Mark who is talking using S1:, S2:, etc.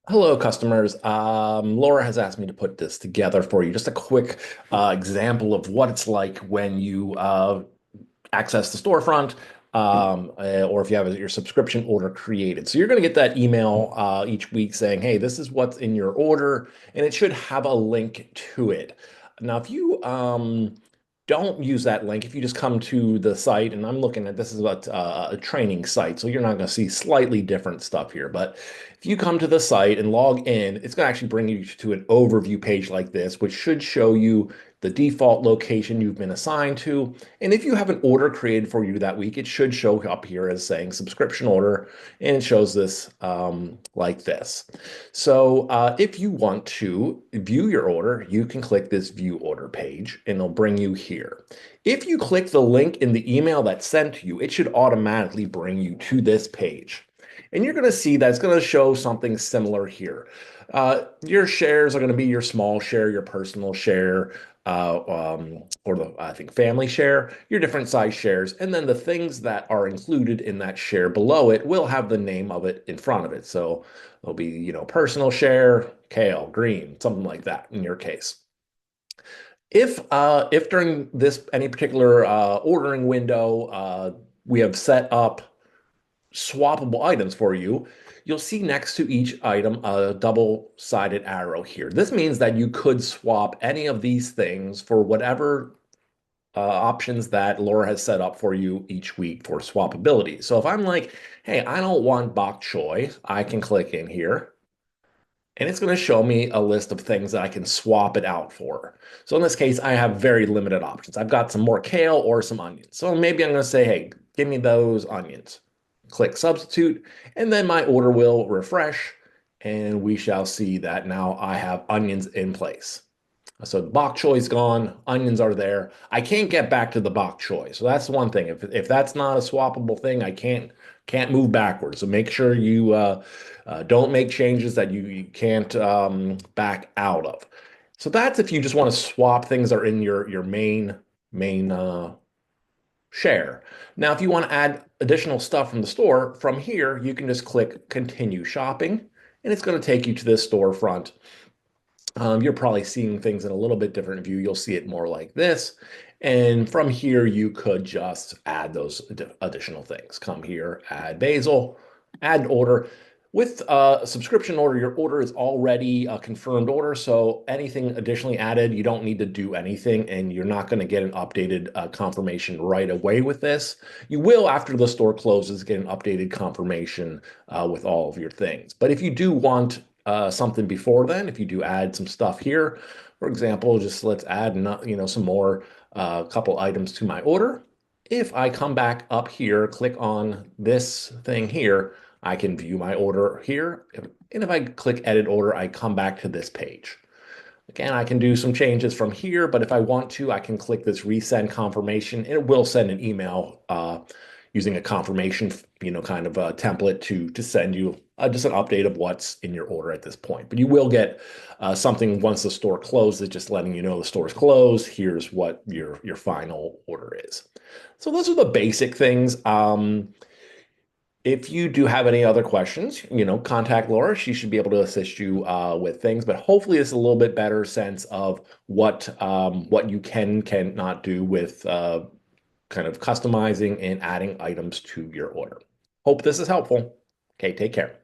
S1: Hello, customers. Laura has asked me to put this together for you. Just a quick example of what it's like when you access the storefront, or if you have your subscription order created. So you're going to get that email each week saying, "Hey, this is what's in your order," and it should have a link to it. Now, if you don't use that link, if you just come to the site, and I'm looking at this is a training site, so you're not going to see slightly different stuff here. But if you come to the site and log in, it's going to actually bring you to an overview page like this, which should show you the default location you've been assigned to. And if you have an order created for you that week, it should show up here as saying subscription order, and it shows this like this. So if you want to view your order, you can click this view order page and it'll bring you here. If you click the link in the email that's sent to you, it should automatically bring you to this page. And you're going to see that it's going to show something similar here. Your shares are going to be your small share, your personal share, or the I think family share, your different size shares, and then the things that are included in that share below it will have the name of it in front of it. So it'll be, personal share, kale, green, something like that in your case. If during this any particular ordering window we have set up swappable items for you, you'll see next to each item a double-sided arrow here. This means that you could swap any of these things for whatever options that Laura has set up for you each week for swappability. So if I'm like, hey, I don't want bok choy, I can click in here and it's going to show me a list of things that I can swap it out for. So in this case, I have very limited options. I've got some more kale or some onions. So maybe I'm going to say, hey, give me those onions. Click substitute, and then my order will refresh, and we shall see that now I have onions in place. So the bok choy is gone, onions are there. I can't get back to the bok choy. So that's one thing. If that's not a swappable thing, I can't move backwards. So make sure you don't make changes that you can't back out of. So that's if you just want to swap things that are in your main share. Now, if you want to add additional stuff from the store, from here you can just click continue shopping, and it's going to take you to this storefront. You're probably seeing things in a little bit different view. You'll see it more like this. And from here, you could just add those additional things. Come here, add basil, add an order. With a subscription order, your order is already a confirmed order. So anything additionally added, you don't need to do anything, and you're not going to get an updated confirmation right away with this. You will, after the store closes, get an updated confirmation with all of your things. But if you do want something before then, if you do add some stuff here, for example, just let's add some more couple items to my order. If I come back up here, click on this thing here, I can view my order here. And if I click edit order, I come back to this page. Again, I can do some changes from here, but if I want to, I can click this resend confirmation, and it will send an email using a confirmation, kind of a template to send you just an update of what's in your order at this point. But you will get something once the store closes, just letting you know the store's closed. Here's what your final order is. So those are the basic things. If you do have any other questions, contact Laura. She should be able to assist you with things. But hopefully, it's a little bit better sense of what you cannot do with kind of customizing and adding items to your order. Hope this is helpful. Okay, take care.